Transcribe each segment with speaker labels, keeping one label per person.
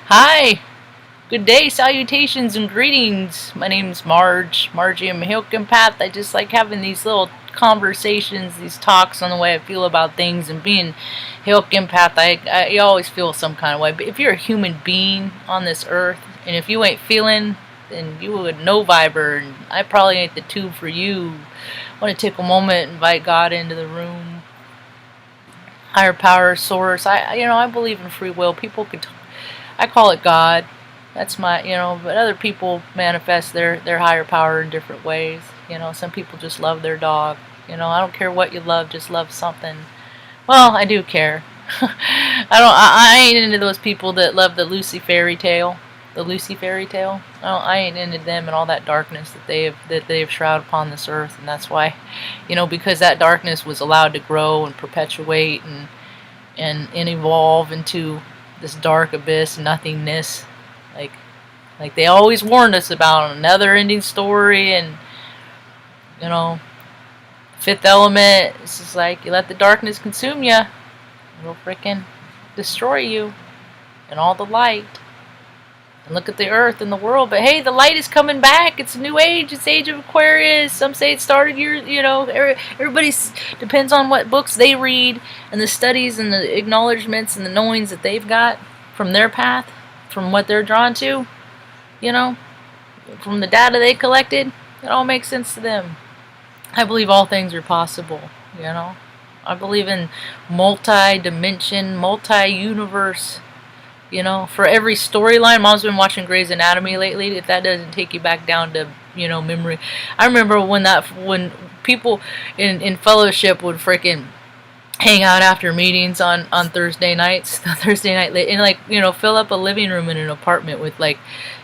Speaker 1: Hi, good day, salutations, and greetings. My name's Marge. Margie, I'm a Hilk empath. I just like having these little conversations, these talks on the way I feel about things, and being Hilk empath, you always feel some kind of way. But if you're a human being on this earth, and if you ain't feeling, then you would no viber, and I probably ain't the tube for you. I want to take a moment and invite God into the room. Higher power, source. I believe in free will. People could I call it God. That's but other people manifest their higher power in different ways. Some people just love their dog. I don't care what you love, just love something. Well, I do care. I ain't into those people that love the Lucy fairy tale. The Lucy fairy tale. I ain't into them and all that darkness that they have shrouded upon this earth, and that's why, because that darkness was allowed to grow and perpetuate and evolve into this dark abyss, nothingness, like they always warned us about another ending story, and Fifth Element. It's just like you let the darkness consume you, it'll frickin' destroy you, and all the light. And look at the earth and the world, but hey, the light is coming back. It's a new age. It's age of Aquarius. Some say it started everybody depends on what books they read and the studies and the acknowledgments and the knowings that they've got from their path, from what they're drawn to, from the data they collected. It all makes sense to them. I believe all things are possible, I believe in multi-dimension, multi-universe. For every storyline. Mom's been watching Grey's Anatomy lately. If that doesn't take you back down to, memory. I remember when people in fellowship would freaking hang out after meetings on Thursday nights, Thursday night late, and fill up a living room in an apartment with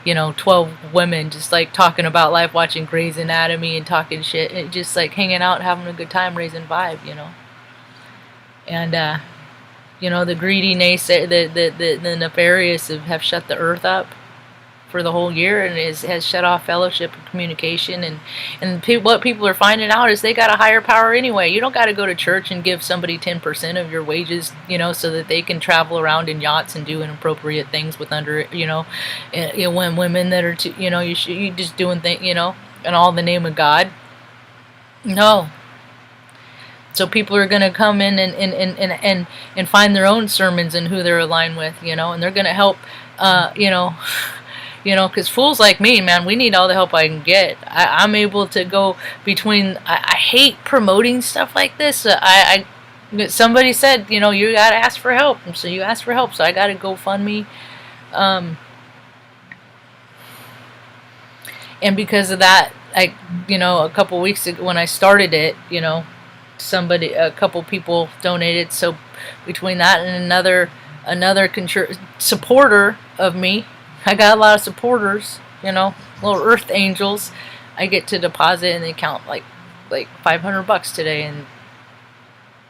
Speaker 1: 12 women just talking about life, watching Grey's Anatomy and talking shit, and just hanging out, having a good time, raising vibe, and the greedy the nefarious have shut the earth up for the whole year, and has shut off fellowship and communication, what people are finding out is they got a higher power anyway. You don't got to go to church and give somebody 10% of your wages, so that they can travel around in yachts and do inappropriate things with when women that are you just doing things, in all the name of God. No. So people are going to come in and find their own sermons and who they're aligned with, and they're going to help, because fools like me, man, we need all the help I can get. I'm able to go between. I hate promoting stuff like this. Somebody said, you got to ask for help, and so you ask for help. So I got to GoFundMe, and because of that, a couple weeks ago when I started it, a couple people donated, so between that and another supporter of me, I got a lot of supporters, little earth angels. I get to deposit in the account like $500 today, and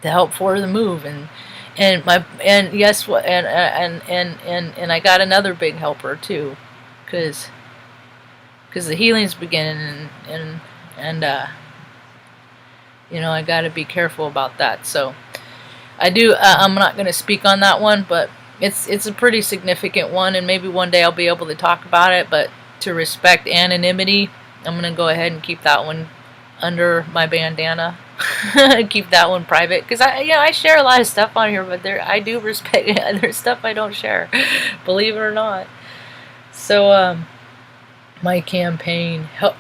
Speaker 1: to help for the move, and yes, what and I got another big helper too, because the healing's beginning, and I got to be careful about that. So I do. I'm not going to speak on that one, but it's a pretty significant one, and maybe one day I'll be able to talk about it. But to respect anonymity, I'm going to go ahead and keep that one under my bandana. Keep that one private, because I share a lot of stuff on here, but I do respect. There's stuff I don't share, believe it or not. So my campaign help.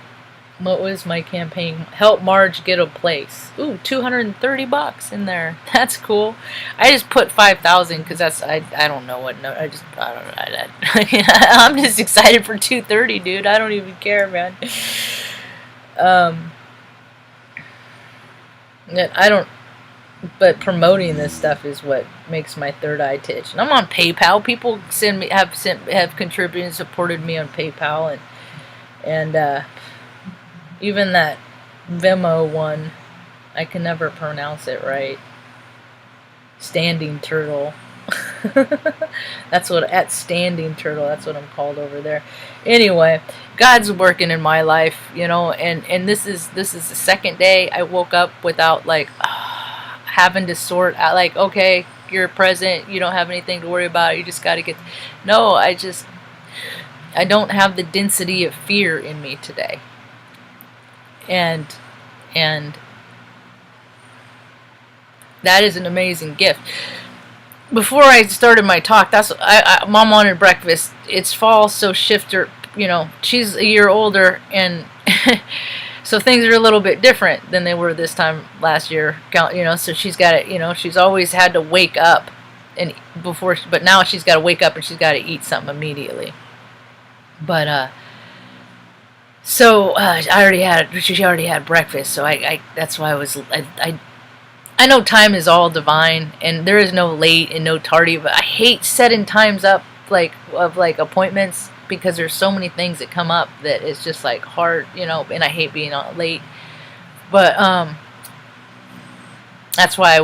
Speaker 1: What was my campaign? Help Marge get a place. Ooh, $230 in there. That's cool. I just put 5,000 because I don't know what. No, I don't know. I'm just excited for 230, dude. I don't even care, man. I don't. But promoting this stuff is what makes my third eye twitch. And I'm on PayPal. People have contributed and supported me on PayPal, and even that Vimo one, I can never pronounce it right. Standing Turtle. At Standing Turtle, that's what I'm called over there. Anyway, God's working in my life, and this is the second day I woke up without having to sort out, okay, you're present, you don't have anything to worry about, you just got to get... No, I don't have the density of fear in me today. And that is an amazing gift. Before I started my talk, Mom wanted breakfast. It's fall, so Shifter, she's a year older, and so things are a little bit different than they were this time last year. So she's got to, she's always had to wake up, but now she's got to wake up and she's got to eat something immediately. But she already had breakfast, so that's why I know time is all divine, and there is no late and no tardy, but I hate setting times up of appointments, because there's so many things that come up that it's just like hard, and I hate being late. But that's why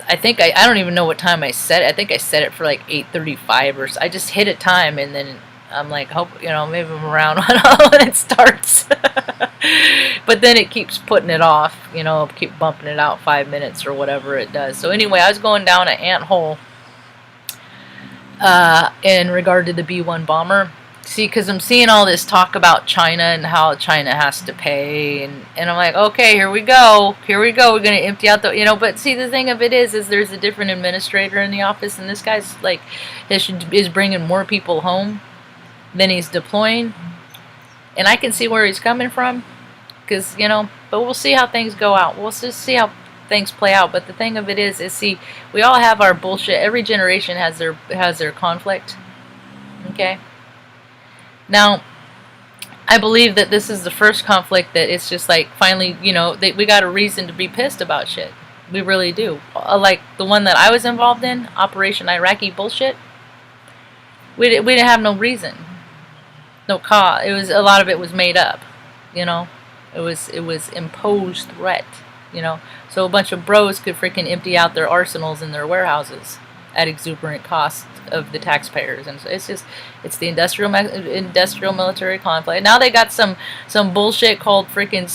Speaker 1: I think I don't even know what time I set it. I think I set it for like 8:35 or so. I just hit a time, and then I'm like, hope, maybe I'm around when it starts. But then it keeps putting it off, keep bumping it out 5 minutes or whatever it does. So anyway, I was going down an anthole in regard to the B-1 bomber. See, because I'm seeing all this talk about China and how China has to pay, and I'm like, okay, here we go, we're going to empty out but see, the thing of it is there's a different administrator in the office, and this guy's like, is bringing more people home than he's deploying, and I can see where he's coming from, because, but we'll see how things go out, we'll just see how things play out. But the thing of it is see, we all have our bullshit. Every generation has their conflict. Okay. Now, I believe that this is the first conflict that it's just like finally, we got a reason to be pissed about shit. We really do. Like the one that I was involved in, Operation Iraqi bullshit. We didn't have no reason, no cause. A lot of it was made up. It was imposed threat. So a bunch of bros could freaking empty out their arsenals in their warehouses at exuberant cost of the taxpayers, and so it's the industrial military conflict. Now they got some bullshit called freaking the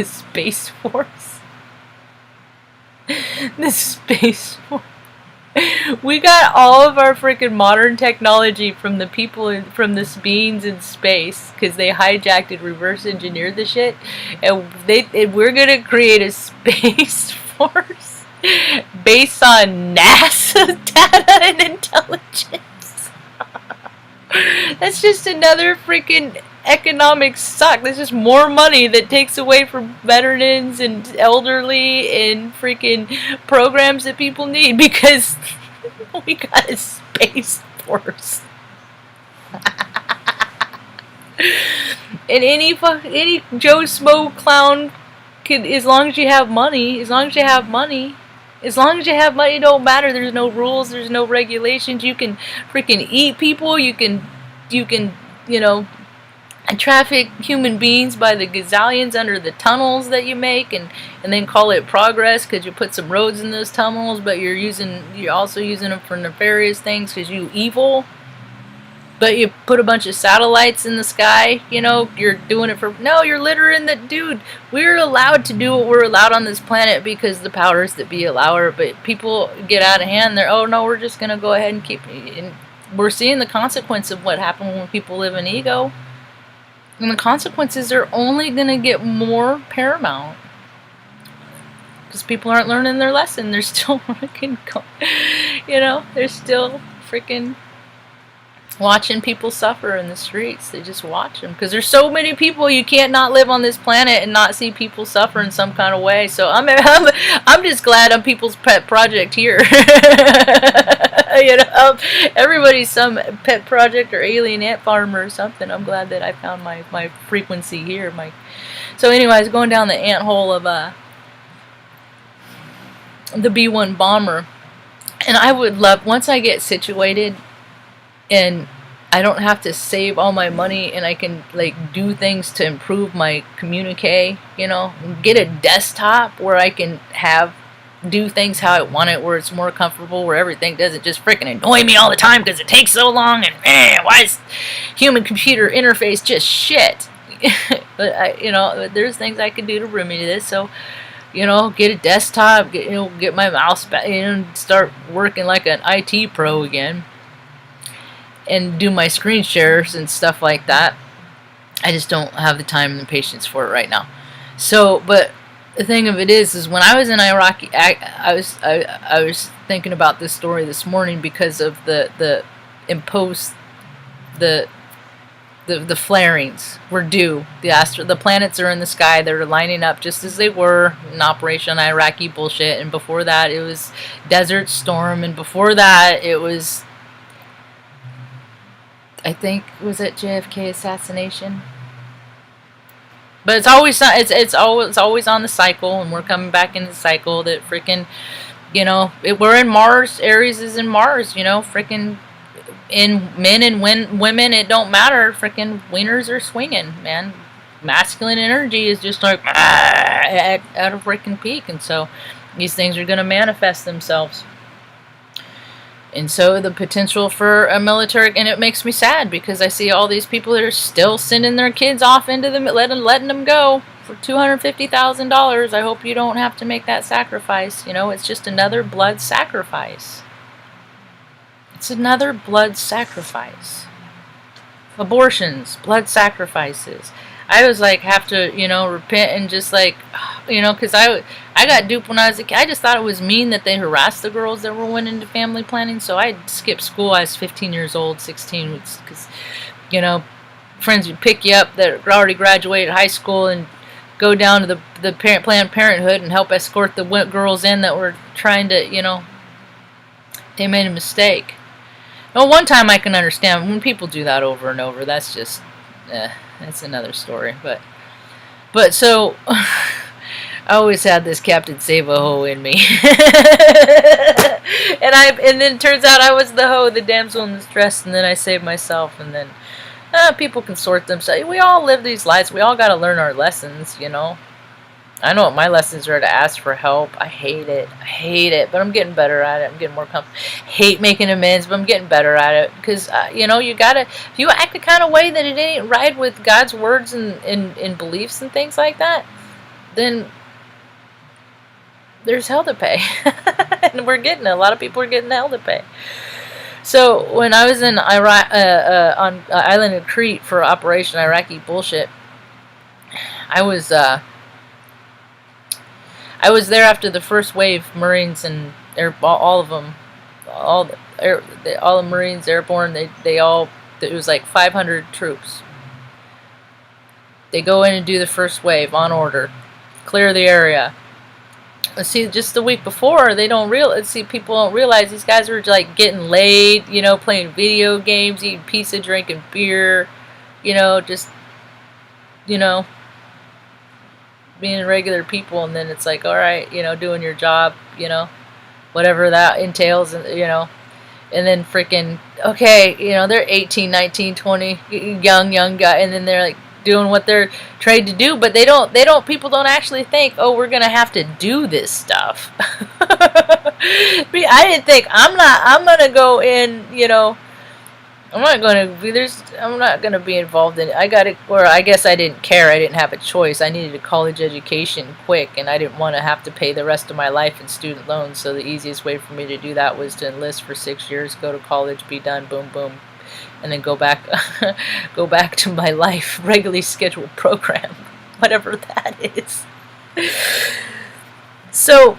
Speaker 1: Space Force. The Space Force. We got all of our freaking modern technology from the people from the beings in space, because they hijacked and reverse engineered the shit, and we're gonna create a space force based on NASA data and intelligence. That's just another freaking economic suck. There's just more money that takes away from veterans and elderly and freaking programs that people need, because we got a space force. And any Joe Smo clown can, as long as you have money, it don't matter. There's no rules, there's no regulations. You can freaking eat people, you can traffic human beings by the gazillions under the tunnels that you make, and then call it progress because you put some roads in those tunnels, but you're also using them for nefarious things because you evil. But you put a bunch of satellites in the sky, you're doing it for... No, you're littering the... Dude, we're allowed to do what we're allowed on this planet because the powers that be allow it, but people get out of hand. They're, oh no, we're just going to go ahead and keep... And we're seeing the consequence of what happened when people live in ego. And the consequences are only going to get more paramount. Because people aren't learning their lesson. They're still freaking... they're still freaking... watching people suffer in the streets. They just watch them because there's so many people. You can't not live on this planet and not see people suffer in some kind of way. So I'm just glad I'm people's pet project here. Everybody's some pet project or alien ant farmer or something. I'm glad that I found my frequency here. So anyways, going down the ant hole of the B-1 bomber, and I would love, once I get situated and I don't have to save all my money and I can do things to improve my communique, get a desktop where I can do things how I want it, where it's more comfortable, where everything doesn't just freaking annoy me all the time because it takes so long, and why is human computer interface just shit? But there's things I could do to remedy this. So, get a desktop, get my mouse back, start working like an IT pro again, and do my screen shares and stuff like that. I just don't have the time and the patience for it right now. So, but the thing of it is when I was in Iraq, I was thinking about this story this morning because of the imposed the flarings were due. The planets are in the sky. They're lining up just as they were in Operation Iraqi bullshit. And before that, it was Desert Storm. And before that, it was, I think, was it JFK assassination? But it's always on the cycle, and we're coming back in the cycle that freaking, we're in Mars. Aries is in Mars. Freaking. In men and women, it don't matter. Freaking wieners are swinging, man. Masculine energy is just like at a freaking peak, and so these things are going to manifest themselves. And so the potential for a military, and it makes me sad because I see all these people that are still sending their kids off into the letting them go for $250,000. I hope you don't have to make that sacrifice. It's just another blood sacrifice. It's another blood sacrifice. Abortions, blood sacrifices. I was like, have to, repent and just like, because I got duped when I was a kid. I just thought it was mean that they harassed the girls that were went into family planning. So I skipped school. I was 15 years old, 16, because, friends would pick you up that already graduated high school and go down to the Planned Parenthood and help escort the girls in that were trying to, they made a mistake. Well, one time I can understand when people do that over and over. That's just, that's another story. But so, I always had this Captain Save-A-Ho in me, and then it turns out I was the hoe, the damsel in distress, and then I saved myself, and then people can sort themselves. We all live these lives. We all got to learn our lessons, I know what my lessons are, to ask for help. I hate it, but I'm getting better at it. I'm getting more comfortable. Hate making amends, but I'm getting better at it. Because, you gotta, if you act the kind of way that it ain't right with God's words and beliefs and things like that, then there's hell to pay. And a lot of people are getting hell to pay. So, when I was in Iraq, on island of Crete for Operation Iraqi bullshit, I was there after the first wave, Marines and all of them, all the Marines, airborne. It was like 500 troops. They go in and do the first wave on order, clear the area. See, just the week before, people don't realize these guys were like getting laid, playing video games, eating pizza, drinking beer, just, being regular people. And then it's like, all right, doing your job, whatever that entails, and and then freaking, okay, they're 18, 19, 20, young guy, and then they're like doing what they're trained to do, but people don't actually think, oh, we're gonna have to do this stuff. I didn't think I'm gonna go in, I'm not gonna be involved in it. I guess I didn't care. I didn't have a choice. I needed a college education quick, and I didn't want to have to pay the rest of my life in student loans. So the easiest way for me to do that was to enlist for 6 years, go to college, be done, boom, boom, and then go back to my life, regularly scheduled program, whatever that is. So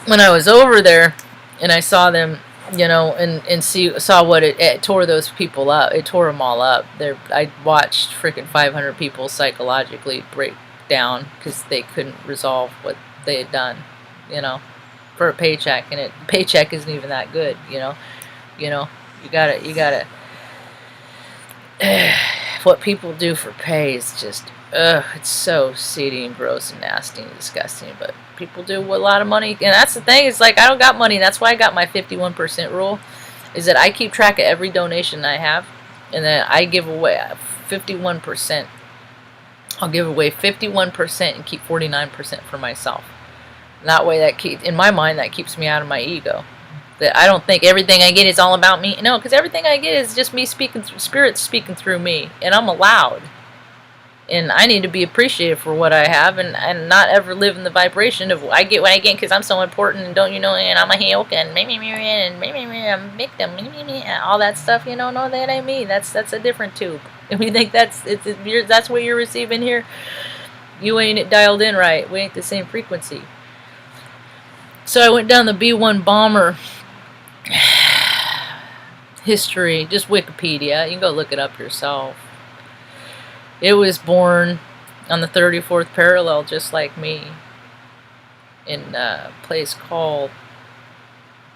Speaker 1: when I was over there and I saw them, and saw what it tore those people up. It tore them all up. I watched freaking 500 people psychologically break down because they couldn't resolve what they had done, for a paycheck, and paycheck isn't even that good, you gotta. What people do for pay is just, it's so seedy and gross and nasty and disgusting, but people do with a lot of money. And that's the thing, it's like, I don't got money. That's why I got my 51% rule, is that I keep track of every donation I have, and then I give away 51%. I'll give away 51% and keep 49% for myself. And that way, in my mind, that keeps me out of my ego. That I don't think everything I get is all about me. No, because everything I get is just me speaking, spirit speaking through me, and I'm allowed. And I need to be appreciated for what I have, and not ever live in the vibration of I get what I get because I'm so important, and don't you know, and I'm a Hulk, and I'm a victim, all that stuff. You know, no, that ain't me. That's a different tube. And we think that's what you're receiving here. You ain't it dialed in right. We ain't the same frequency. So I went down the B-1 bomber history, just Wikipedia. You can go look it up yourself. It was born on the 34th parallel, just like me, in a place called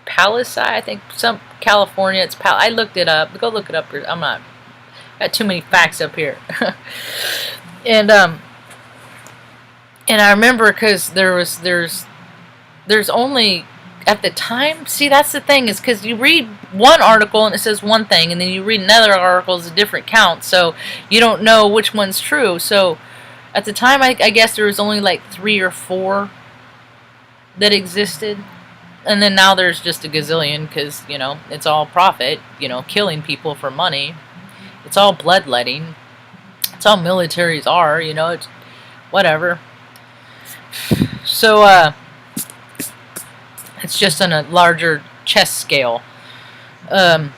Speaker 1: Palisade, I think, some California. It's I looked it up. Go look it up. I'm not got too many facts up here. And I remember because there's only at the time. See, that's the thing, is because you read one article and it says one thing, and then you read another article, it's a different count, so you don't know which one's true. So at the time, I guess there was only like 3 or 4 that existed, and then now there's just a gazillion, because, you know, it's all profit, you know, killing people for money. It's all bloodletting. It's all militaries are, you know, it's whatever. So it's just on a larger chess scale. But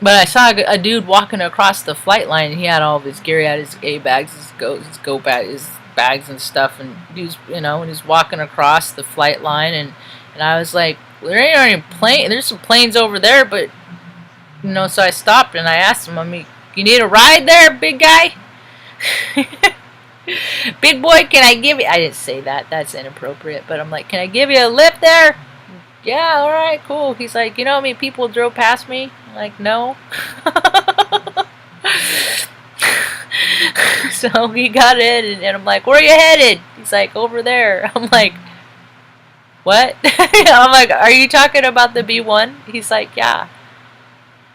Speaker 1: I saw a dude walking across the flight line, and he had all of his gear. He had his A bags, his go bag, his bags and stuff, and he was, you know, and he's walking across the flight line, and I was like, well, there ain't any plane. There's some planes over there, but, you know, so I stopped and I asked him, I mean, you need a ride there, big guy? Big boy, can I give you... I didn't say that. That's inappropriate. But I'm like, can I give you a lift there? Yeah, all right, cool. He's like, you know how many people drove past me? I'm like, no. So he got in, and I'm like, where are you headed? He's like, over there. I'm like, what? I'm like, are you talking about the B-1? He's like, yeah.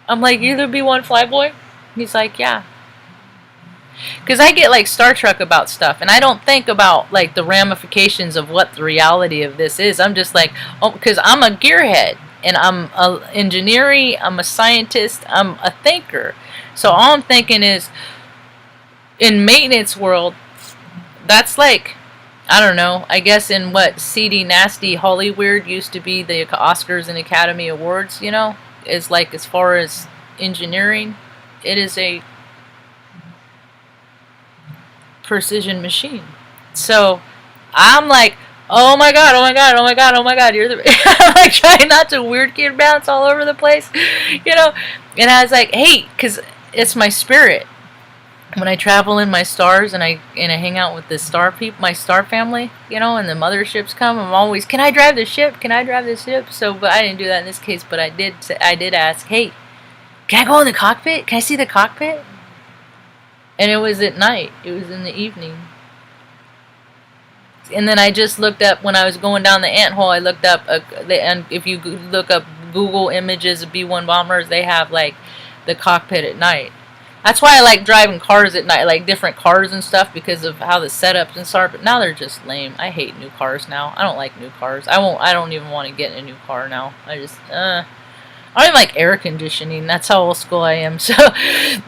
Speaker 1: I'm like, you're the B-1 flyboy? He's like, yeah. Because I get like Star Trek about stuff, and I don't think about like the ramifications of what the reality of this is. I'm just like, oh, because I'm a gearhead, and I'm an engineer, I'm a scientist, I'm a thinker. So all I'm thinking is, in maintenance world, that's like, I don't know, I guess in what seedy, nasty Hollywood used to be the Oscars and Academy Awards, you know, is like, as far as engineering, it is a precision machine. So I'm like, oh my god, oh my god, oh my god, oh my god, you're the I'm like trying not to weird kid bounce all over the place, you know. And I was like, hey, because it's my spirit. When I travel in my stars, and I hang out with the star people, my star family, you know, and the motherships come, I'm always, can I drive the ship? Can I drive the ship? So, but I didn't do that in this case. But I did ask, hey, can I go in the cockpit? Can I see the cockpit? And it was at night. It was in the evening. And then I just looked up, when I was going down the ant hole, I looked up, and if you look up Google images of B-1 bombers, they have like the cockpit at night. That's why I like driving cars at night, like different cars and stuff, because of how the setups and stuff. But now they're just lame. I hate new cars now. I don't like new cars. I don't even want to get in a new car now. I don't even like air conditioning. That's how old school I am. So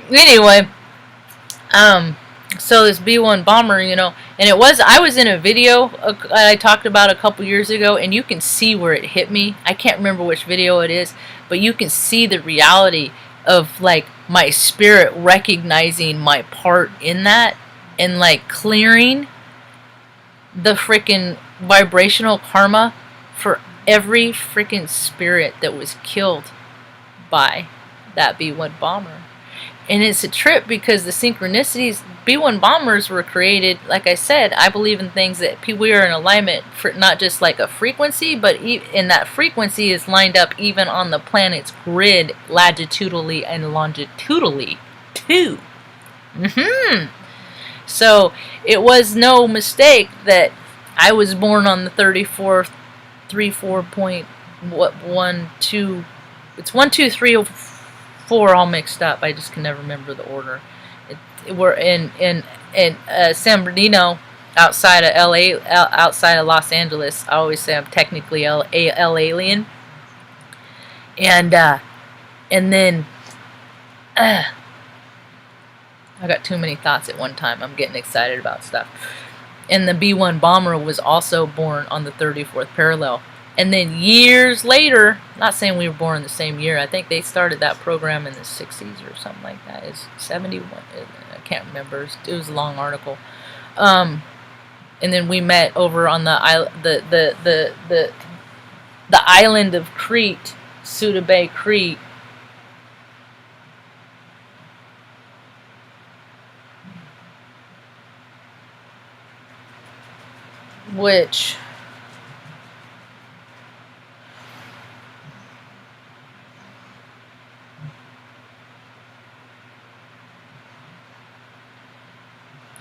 Speaker 1: anyway, so this B-1 bomber, you know, and I was in a video I talked about a couple years ago, and you can see where it hit me. I can't remember which video it is, but you can see the reality of like my spirit recognizing my part in that, and like clearing the freaking vibrational karma for every freaking spirit that was killed by that B-1 bomber. And it's a trip, because the synchronicities, B-1 bombers were created, like I said, I believe in things that we are in alignment for, not just like a frequency, but in that frequency is lined up even on the planet's grid, latitudinally and longitudinally too. So it was no mistake that I was born on the 34th, 34.12. It's 1, 2, 3, 4 all mixed up. I just can never remember the order. We're in San Bernardino, outside of LA, outside of Los Angeles. I always say I'm technically L alien. And then I got too many thoughts at one time. I'm getting excited about stuff. And the B-1 bomber was also born on the 34th parallel. And then years later, not saying we were born in the same year, I think they started that program in the 60s or something like that. It's 71, I can't remember. It was a long article. And then we met over on the island of Crete, Suda Bay, Crete. Which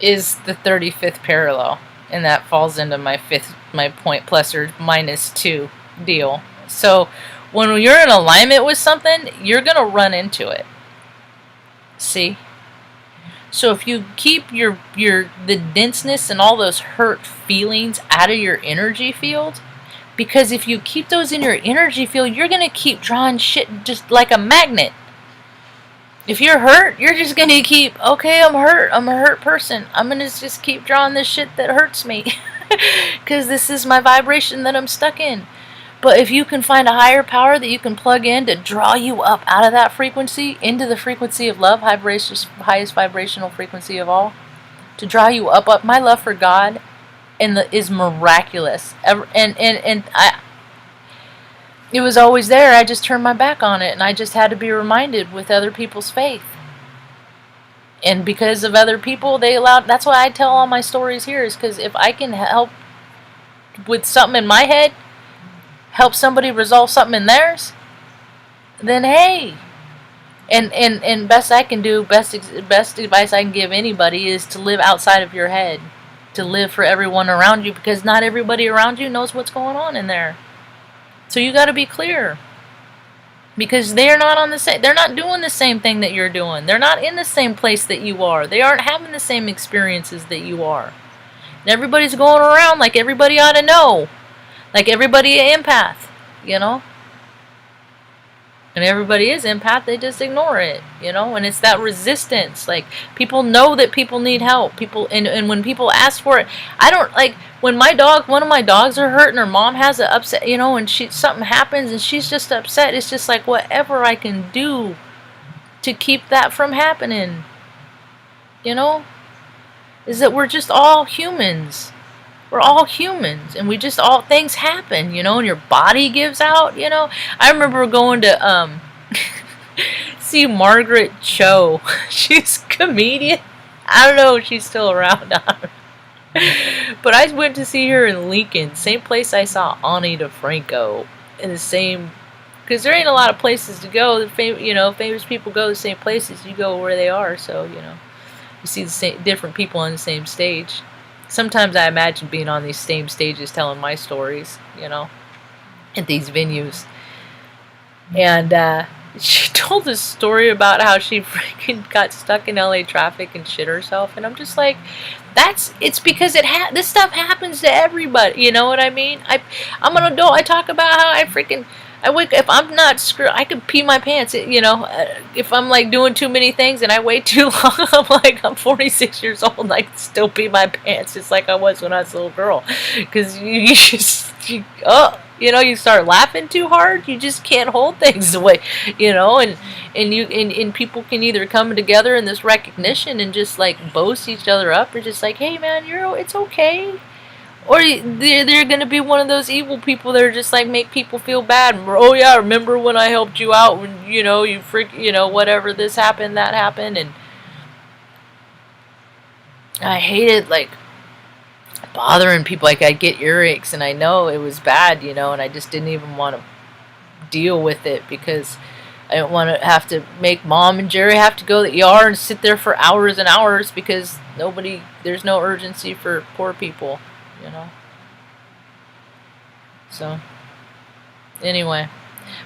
Speaker 1: is the 35th parallel, and that falls into my point plus or minus 2 deal. So when you're in alignment with something, you're gonna run into it. See? So if you keep the denseness and all those hurt feelings out of your energy field, because if you keep those in your energy field, you're gonna keep drawing shit just like a magnet. If you're hurt, you're just gonna keep, okay, I'm hurt, I'm a hurt person, I'm gonna just keep drawing this shit that hurts me because this is my vibration that I'm stuck in. But if you can find a higher power that you can plug in to draw you up out of that frequency into the frequency of love, highest vibrational frequency of all, to draw you up, my love for God is miraculous. It was always there. I just turned my back on it, and I just had to be reminded with other people's faith. And because of other people, that's why I tell all my stories here, is because if I can help with something in my head, help somebody resolve something in theirs, then hey. And best I can do, best advice I can give anybody is to live outside of your head. To live for everyone around you, because not everybody around you knows what's going on in there. So you got to be clear, because they're not doing the same thing that you're doing. They're not in the same place that you are. They aren't having the same experiences that you are. And everybody's going around like everybody ought to know, like everybody an empath, you know. And everybody is empath, they just ignore it, you know. And it's that resistance. Like, people know that people need help. And when people ask for it, I don't, like, when one of my dogs are hurt and her mom has an upset, you know, and something happens and she's just upset, it's just like, whatever I can do to keep that from happening, you know, is that we're just all humans. We're all humans, and things happen, you know, and your body gives out, you know. I remember going to see Margaret Cho. She's a comedian. I don't know if she's still around. But I went to see her in Lincoln, same place I saw Ani DeFranco, in the same, because there ain't a lot of places to go. Famous people go to the same places. You go where they are, so, you know, you see the same different people on the same stage. Sometimes I imagine being on these same stages telling my stories, you know, at these venues. And she told this story about how she freaking got stuck in LA traffic and shit herself. And I'm just like, it's because this stuff happens to everybody, you know what I mean? I'm an adult. I talk about how I wake, if I'm not screwed, I could pee my pants, you know, if I'm like doing too many things and I wait too long. I'm 46 years old and I can still pee my pants just like I was when I was a little girl. Because you start laughing too hard, you just can't hold things away, you know, and people can either come together in this recognition and just like boast each other up, or just like, hey man, it's okay. Or they're going to be one of those evil people that are just like make people feel bad. Oh yeah, remember when I helped you out when, you know, whatever, this happened, that happened. And I hated like bothering people. Like, I'd get earaches and I know it was bad, you know, and I just didn't even want to deal with it because I didn't want to have to make Mom and Jerry have to go to the ER and sit there for hours and hours because there's no urgency for poor people. You know. So anyway,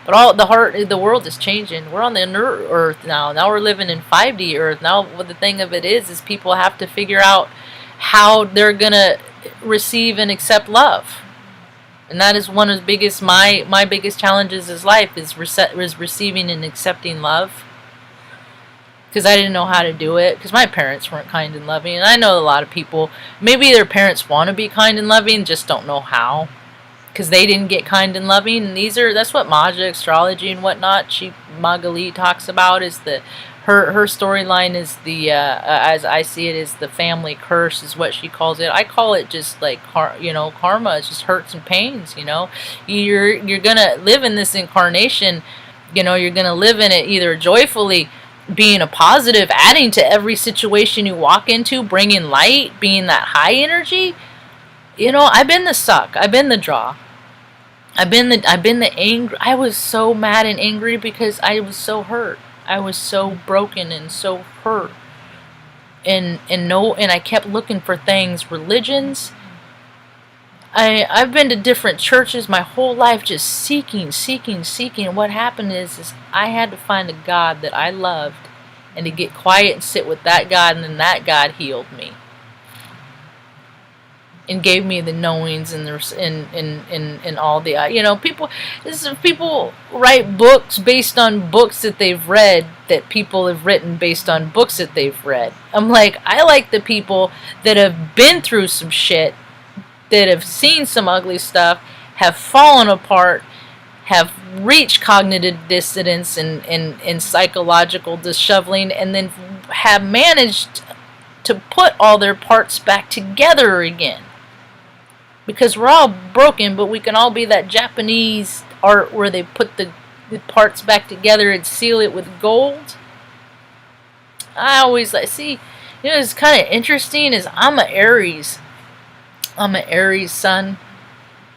Speaker 1: but the world is changing. We're on the inert Earth now. Now we're living in 5D Earth. Now what the thing of it is people have to figure out how they're gonna receive and accept love, and that is one of the biggest my biggest challenges in life is receiving and accepting love. because I didn't know how to do it, because my parents weren't kind and loving. And I know a lot of people, maybe their parents want to be kind and loving, just don't know how, because they didn't get kind and loving. And that's what Marge astrology and whatnot, Magali talks about, is the her storyline is as I see it, is the family curse, is what she calls it. I call it just like karma. It's just hurts and pains. You're gonna live in this incarnation. You're gonna live in it either joyfully, being a positive, adding to every situation you walk into, bringing light, being that high energy. I've been the suck. I've been the draw. I've been the angry. I was so mad and angry because I was so hurt. I was so broken and so hurt. And I kept looking for things, religions. I've been to different churches my whole life, just seeking. And what happened is I had to find a God that I loved, and to get quiet and sit with that God, and then that God healed me and gave me the knowings and all the people write books based on books that they've read, that people have written based on books that they've read. I'm like, I like the people that have been through some shit, that have seen some ugly stuff, have fallen apart, have reached cognitive dissonance and psychological disheveling, and then have managed to put all their parts back together again. Because we're all broken, but we can all be that Japanese art where they put the parts back together and seal it with gold. I always it's kind of interesting, is I'm an Aries. I'm an Aries sun,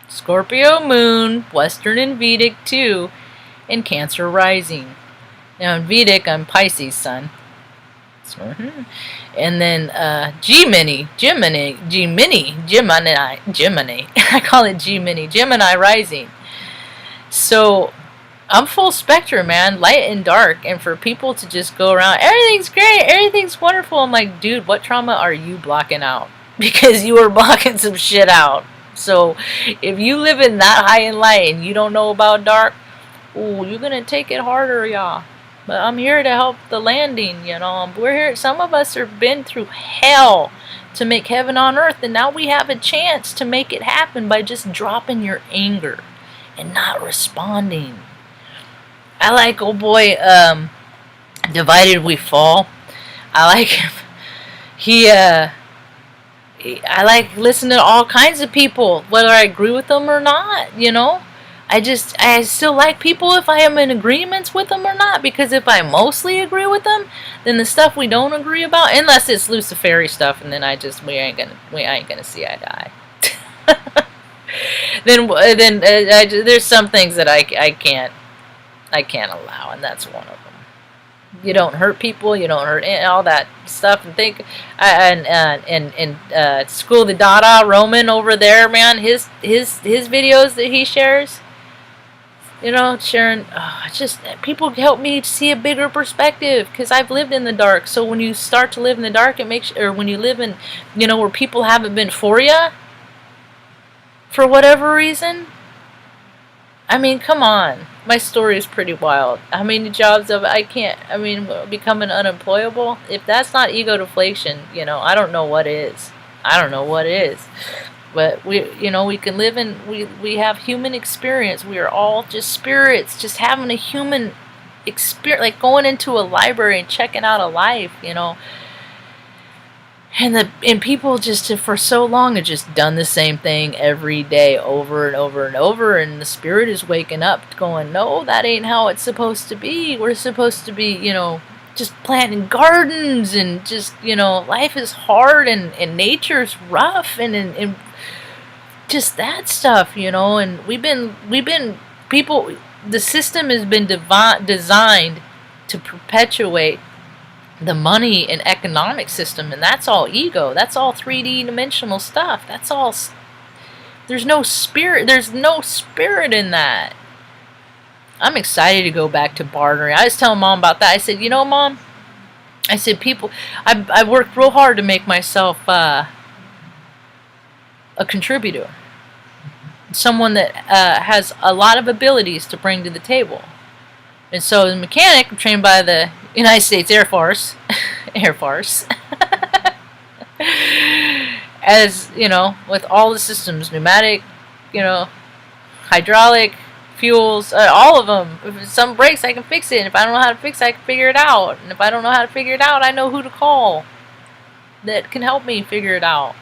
Speaker 1: Scorpio moon, Western and Vedic too, and Cancer rising. Now in Vedic, I'm Pisces sun. And then Gemini. I call it Gemini rising. So I'm full spectrum, man, light and dark. And for people to just go around, everything's great, everything's wonderful, I'm like, dude, what trauma are you blocking out? Because you are blocking some shit out. So if you live in that high in light and you don't know about dark, you're gonna take it harder, y'all. But I'm here to help the landing, We're here. Some of us have been through hell to make heaven on earth, and now we have a chance to make it happen by just dropping your anger and not responding. I like, Divided We Fall. I like him. I like listening to all kinds of people, whether I agree with them or not, I still like people if I am in agreements with them or not, because if I mostly agree with them, then the stuff we don't agree about, unless it's Luciferi stuff, and then we ain't gonna see eye to eye. then there's some things that I can't allow, and that's one of them. You don't hurt people, you don't hurt all that stuff, and School of the Dada, Roman over there, man, his videos that he shares. Sharon, just people help me see a bigger perspective, because I've lived in the dark. So when you start to live in the dark, it makes, or when you live in, where people haven't been for you, for whatever reason. I mean, come on. My story is pretty wild. How many jobs becoming unemployable? If that's not ego deflation, I don't know what is. But we can live we have human experience. We are all just spirits, just having a human experience, like going into a library and checking out a life, And people just for so long have just done the same thing every day over and over and over, and the spirit is waking up going, no, that ain't how it's supposed to be. We're supposed to be, just planting gardens, and just, life is hard, and nature's rough, and just that stuff, and we've been people, the system has been designed to perpetuate the money and economic system, and that's all ego. That's all 3D dimensional stuff. That's all. There's no spirit in that. I'm excited to go back to bartering. I was telling Mom about that. I said, Mom, I worked real hard to make myself a contributor, someone that has a lot of abilities to bring to the table. And so as a mechanic, I'm trained by the United States Air Force, Air Force, as you know, with all the systems, pneumatic, you know, hydraulic, fuels, all of them. If some breaks, I can fix it. And if I don't know how to fix it, I can figure it out. And if I don't know how to figure it out, I know who to call that can help me figure it out.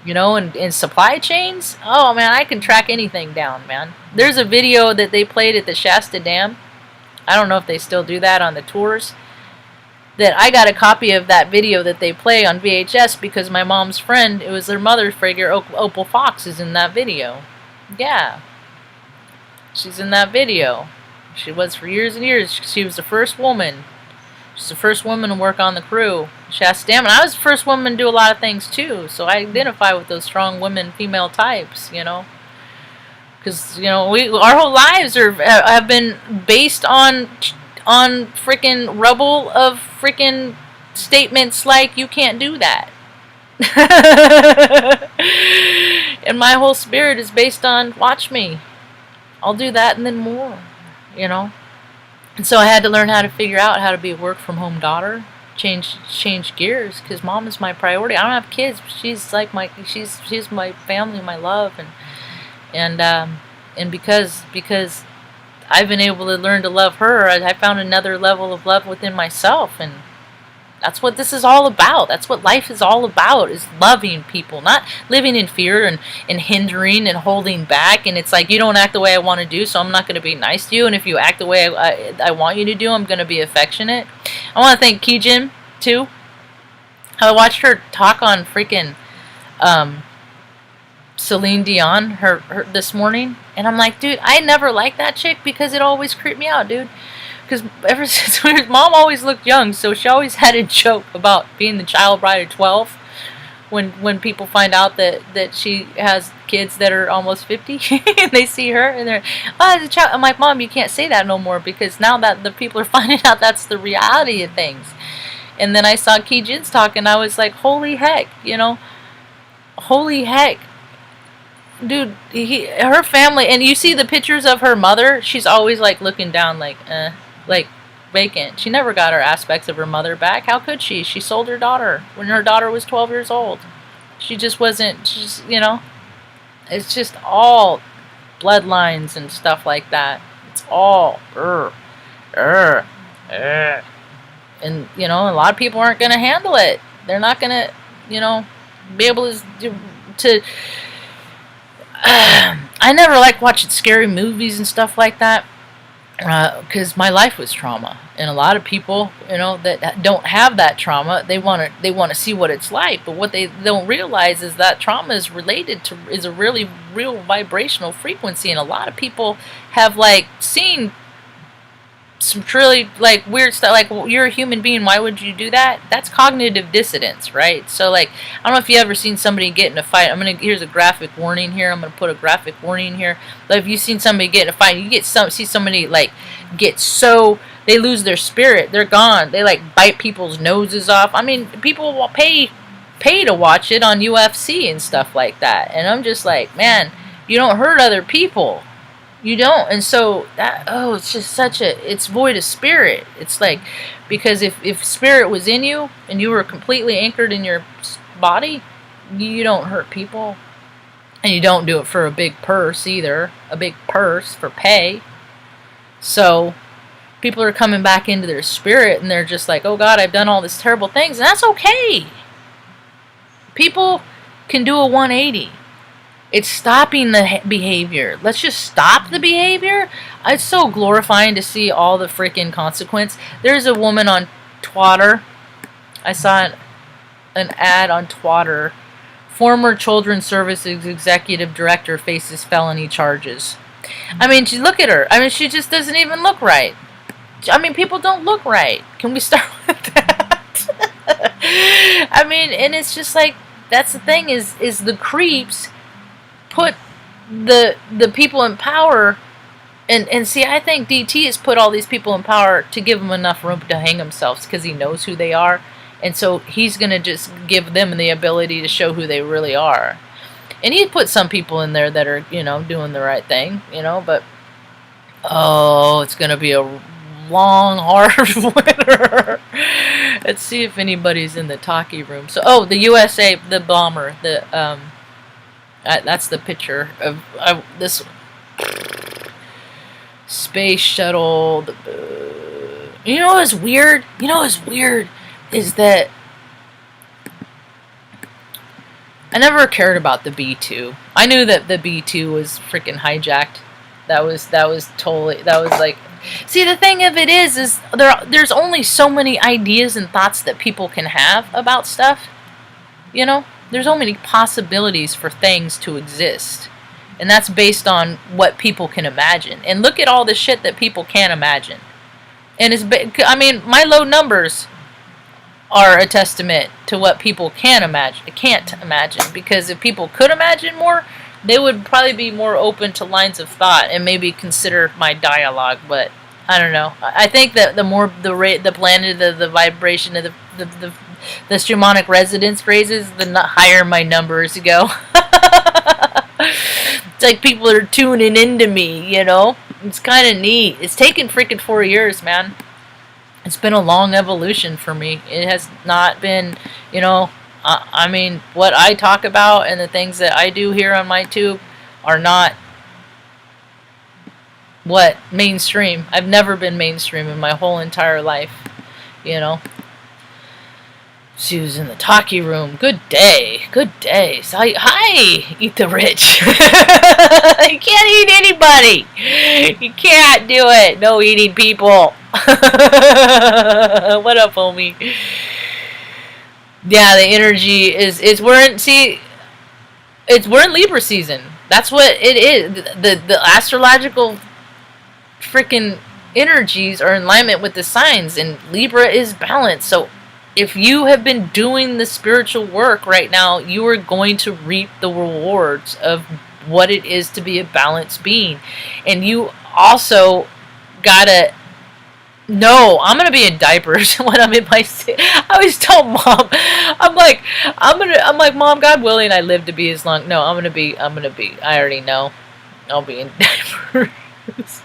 Speaker 1: You know, and in supply chains, oh man, I can track anything down, man. There's a video that they played at the Shasta Dam. I don't know if they still do that on the tours. That I got a copy of that video that they play on VHS because my mom's friend, it was their mother's figure, Opal Fox, is in that video. Yeah. She's in that video. She was for years and years. She was the first woman. She's the first woman to work on the crew. Shasta Dam. And I was the first woman to do a lot of things too. So I identify with those strong women, female types, you know. Because, you know, our whole lives have been based on freaking rubble of freaking statements like, you can't do that. And my whole spirit is based on, watch me. I'll do that and then more, you know. And so I had to learn how to figure out how to be a work-from-home daughter, change gears, because mom is my priority. I don't have kids, but she's like she's my family, my love, and because I've been able to learn to love her, I found another level of love within myself, and that's what this is all about. That's what life is all about, is loving people, not living in fear and hindering and holding back. And it's like, you don't act the way I want to do, so I'm not going to be nice to you. And if you act the way I want you to do, I'm going to be affectionate. I want to thank Kijin, too. I watched her talk on freaking Celine Dion her this morning. And I'm like, dude, I never liked that chick because it always creeped me out, dude. Because ever since mom always looked young, so she always had a joke about being the child bride at 12. When people find out that she has kids that are almost 50, and they see her and they're, oh, as a child. I'm like, Mom, you can't say that no more, because now that the people are finding out that's the reality of things. And then I saw Key Jin's talk, and I was like, holy heck, you know, holy heck. Dude, her family, and you see the pictures of her mother, she's always like looking down like vacant. She never got her aspects of her mother back. How could she? She sold her daughter when her daughter was 12 years old. She just wasn't, you know, it's just all bloodlines and stuff like that. It's all, and, you know, a lot of people aren't going to handle it. They're not going to, you know, be able to I never liked watching scary movies and stuff like that, because my life was trauma, and a lot of people, you know, that don't have that trauma, they want to see what it's like, but what they don't realize is that trauma is a really real vibrational frequency, and a lot of people have like seen some truly like weird stuff, like, well, you're a human being, why would you do that? That's cognitive dissonance, right? So like, I don't know if you ever seen somebody get in a fight. Here's a graphic warning here. I'm gonna put a graphic warning here. But if you've seen somebody get in a fight, you see somebody like get so they lose their spirit, they're gone. They like bite people's noses off. I mean, people will pay to watch it on UFC and stuff like that. And I'm just like, man, you don't hurt other people. You don't. And so that, it's just it's void of spirit. It's like, because if spirit was in you and you were completely anchored in your body, you don't hurt people. And you don't do it for a big purse either. A big purse for pay. So people are coming back into their spirit, and they're just like, oh God, I've done all these terrible things. And that's okay. People can do a 180. It's stopping the behavior. Let's just stop the behavior. It's so glorifying to see all the freaking consequence. There's a woman on Twitter. I saw an ad on Twitter. Former Children's Services Executive Director faces felony charges. I mean, look at her. I mean, she just doesn't even look right. I mean, people don't look right. Can we start with that? I mean, and it's just like, that's the thing, is the creeps put the people in power, and see, I think DT has put all these people in power to give them enough room to hang themselves, because he knows who they are, and so he's going to just give them the ability to show who they really are. And he put some people in there that are, you know, doing the right thing, you know, but it's going to be a long, hard winter. Let's see if anybody's in the talkie room. So, oh, the USA, the bomber, that's the picture of this space shuttle. You know what's weird? You know what's weird is that I never cared about the B-2. I knew that the B-2 was freaking hijacked. That was totally, that was like, see, the thing of it is there's only so many ideas and thoughts that people can have about stuff. You know? There's so many possibilities for things to exist. And that's based on what people can imagine. And look at all the shit that people can't imagine. And I mean, my low numbers are a testament to what people can't imagine. Because if people could imagine more, they would probably be more open to lines of thought and maybe consider my dialogue. But I don't know. I think that the more the planet, the vibration of the shamanic resonance raises, the higher my numbers go. It's like people are tuning into me, you know? It's kind of neat. It's taken freaking 4 years, man. It's been a long evolution for me. It has not been, you know, I mean, what I talk about and the things that I do here on my tube are not what mainstream. I've never been mainstream in my whole entire life, you know. She was in the talkie room. Good day. Good day. So, hi, eat the rich. You can't eat anybody. You can't do it. No eating people. What up, homie? Yeah, the energy is we're in Libra season. That's what it is. The astrological freaking energies are in alignment with the signs, and Libra is balanced. So if you have been doing the spiritual work right now, you are going to reap the rewards of what it is to be a balanced being. And you also gotta know, I'm gonna be in diapers when I'm in my I always tell mom, I'm like, Mom, God willing, I live to be as long. No, I'm gonna be, I already know, I'll be in diapers.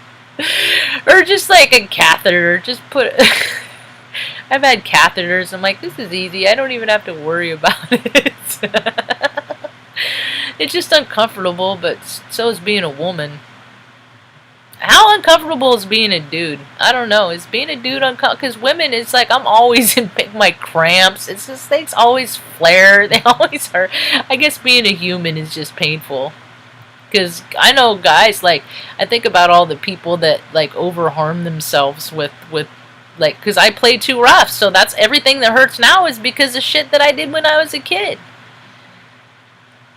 Speaker 1: Or just like a catheter, just put I've had catheters. I'm like, this is easy. I don't even have to worry about it. It's just uncomfortable, but so is being a woman. How uncomfortable is being a dude? I don't know. Is being a dude uncomfortable? Because women, it's like I'm always in my cramps. It's just things always flare. They always hurt. I guess being a human is just painful. Because I know guys, like, I think about all the people that, like, over-harm themselves with like, because I play too rough. So that's everything that hurts now is because of shit that I did when I was a kid.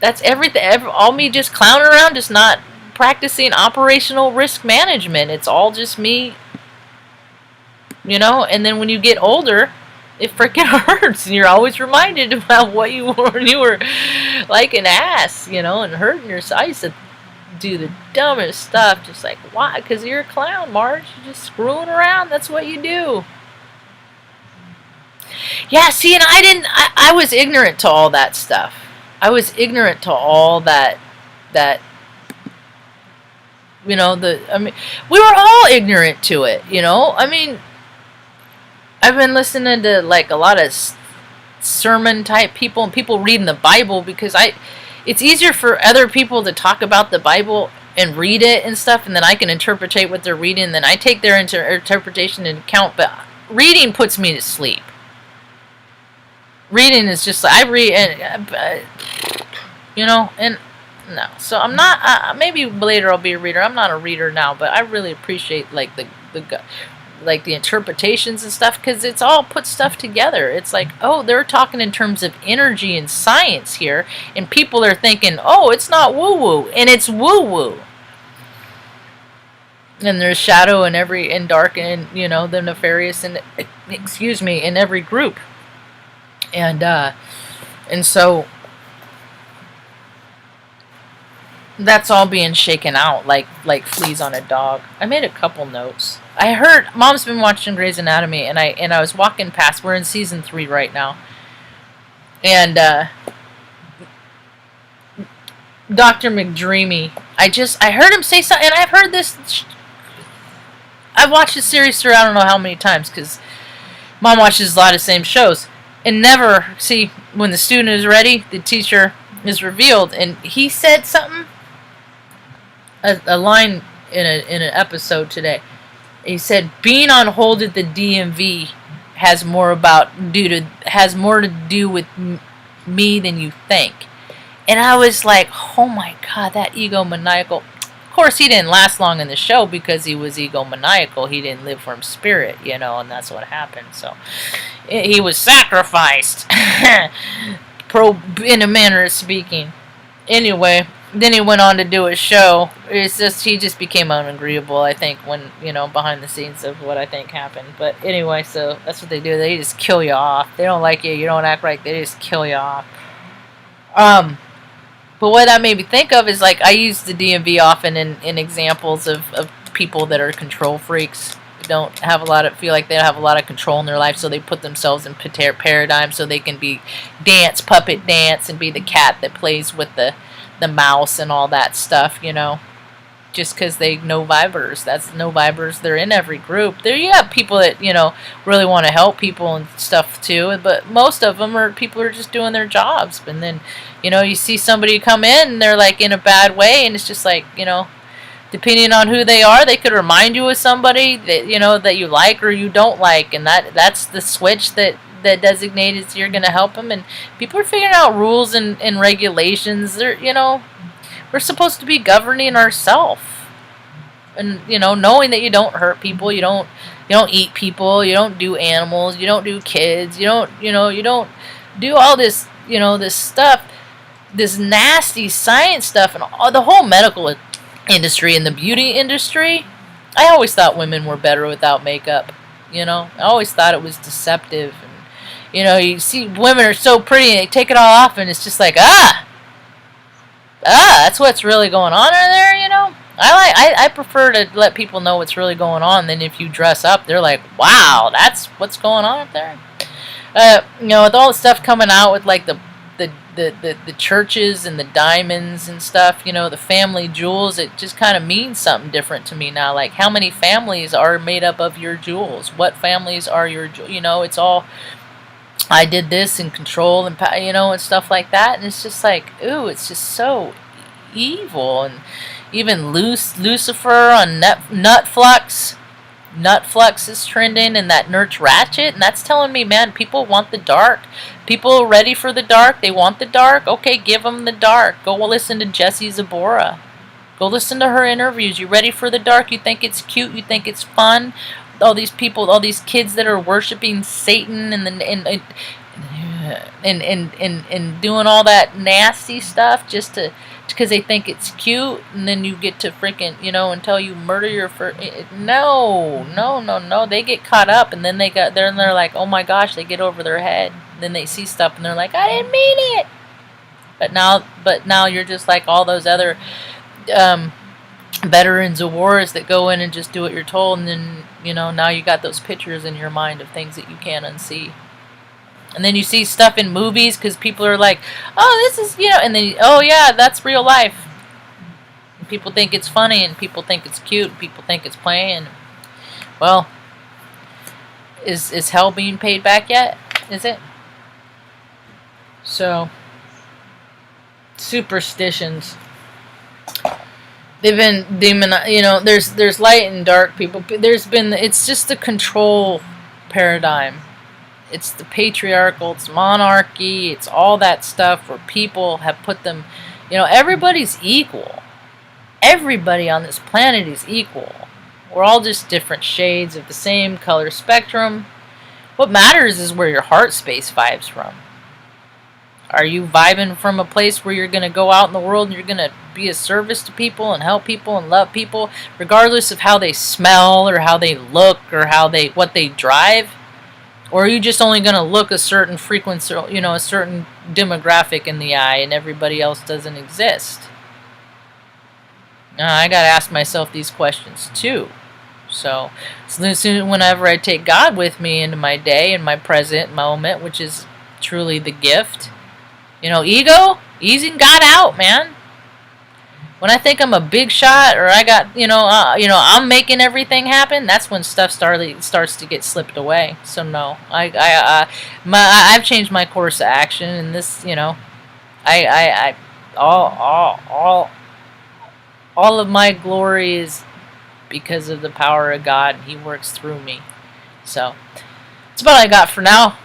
Speaker 1: That's everything. All me just clowning around, just not practicing operational risk management. It's all just me, you know. And then when you get older, it freaking hurts, and you're always reminded about what you were when you were like an ass, you know, and hurting yourself. I used to do the dumbest stuff, just like, why? Because you're a clown, Marge. You're just screwing around. That's what you do. Yeah, see, and I was ignorant to all that stuff. I was ignorant to all that, you know, I mean, we were all ignorant to it, you know? I mean, I've been listening to, like, a lot of sermon type people and people reading the Bible because it's easier for other people to talk about the Bible and read it and stuff, and then I can interpret what they're reading, and then I take their interpretation into account, but reading puts me to sleep. Reading is just, I read, and, you know, and no. So I'm not, maybe later I'll be a reader. I'm not a reader now, but I really appreciate, like, the interpretations and stuff, because it's all put stuff together. It's like, oh, they're talking in terms of energy and science here, and people are thinking, oh, it's not woo-woo, and it's woo-woo. And there's shadow and dark and, you know, the nefarious and, excuse me, in every group. And so that's all being shaken out like fleas on a dog. I made a couple notes. I heard Mom's been watching Grey's Anatomy, and I was walking past. We're in season 3 right now, and Dr. McDreamy. I heard him say something, and I've heard this. I've watched the series through I don't know how many times because Mom watches a lot of the same shows. And never, see, when the student is ready, the teacher is revealed. And he said something, a line in an episode today. He said, being on hold at the DMV has more to do with me than you think. And I was like, oh my God, that egomaniacal. Of course, he didn't last long in the show because he was egomaniacal. He didn't live from spirit, and that's what happened. So he was sacrificed, in a manner of speaking. Anyway, then he went on to do a show. He just became unagreeable, I think, when, behind the scenes of what I think happened. But anyway, so that's what they do. They just kill you off. They don't like you. You don't act right. They just kill you off. But what that made me think of is, like, I use the DMV often in examples of people that are control freaks. Feel like they don't have a lot of control in their life, so they put themselves in paradigm so they can be puppet dance, and be the cat that plays with the mouse and all that stuff, just because they know vibers. That's no vibers. They're in every group. There you have people that, really want to help people and stuff too, but most of them are people who are just doing their jobs. And then, you see somebody come in and they're like in a bad way, and it's just like, depending on who they are, they could remind you of somebody that, that you like or you don't like, and that's the switch that designated you're going to help them. And people are figuring out rules and regulations. They're, we're supposed to be governing ourselves, and knowing that you don't hurt people, you don't eat people, you don't do animals, you don't do kids, you don't do all this this stuff, this nasty science stuff, and all, the whole medical industry and the beauty industry. I always thought women were better without makeup. I always thought it was deceptive, and you see women are so pretty and they take it all off, and it's just like that's what's really going on in there, I prefer to let people know what's really going on than if you dress up. They're like, wow, that's what's going on up there. With all the stuff coming out with like the churches and the diamonds and stuff, the family jewels, it just kind of means something different to me now. Like, how many families are made up of your jewels? What families are your it's all, I did this and control and and stuff like that. And it's just like, ooh, it's just so evil. And even Lucifer on Nutflux is trending, and that Nurse Ratchet, and that's telling me, man, people want the dark. People are ready for the dark. They want the dark. Okay, give them the dark. Go listen to Jessie Zabora. Go listen to her interviews. You ready for the dark? You think it's cute? You think it's fun? All these people, all these kids that are worshiping Satan and doing all that nasty stuff just because they think it's cute, and then you get to freaking until you murder your no. They get caught up, and then they're like, oh my gosh, they get over their head. Then they see stuff and they're like, I didn't mean it. But now you're just like all those other veterans of wars that go in and just do what you're told, and then now you got those pictures in your mind of things that you can't unsee. And then you see stuff in movies because people are like, oh, this is and then oh yeah, that's real life. And people think it's funny, and people think it's cute, and people think it's playing. Well, is hell being paid back yet? Is it? So, superstitions. They've been there's light and dark people. It's just the control paradigm. It's the patriarchal, it's monarchy, it's all that stuff where people have put them, everybody's equal. Everybody on this planet is equal. We're all just different shades of the same color spectrum. What matters is where your heart space vibes from. Are you vibing from a place where you're going to go out in the world and you're going to be a service to people and help people and love people, regardless of how they smell or how they look or what they drive? Or are you just only going to look a certain frequency, a certain demographic in the eye, and everybody else doesn't exist? Now, I got to ask myself these questions too. So whenever I take God with me into my day and my present moment, which is truly the gift, ego, easing God out, man. When I think I'm a big shot, or I got, I'm making everything happen, that's when stuff starts to get slipped away. So no, I've changed my course of action, and this, I all of my glory is because of the power of God, and He works through me. So that's about all I got for now.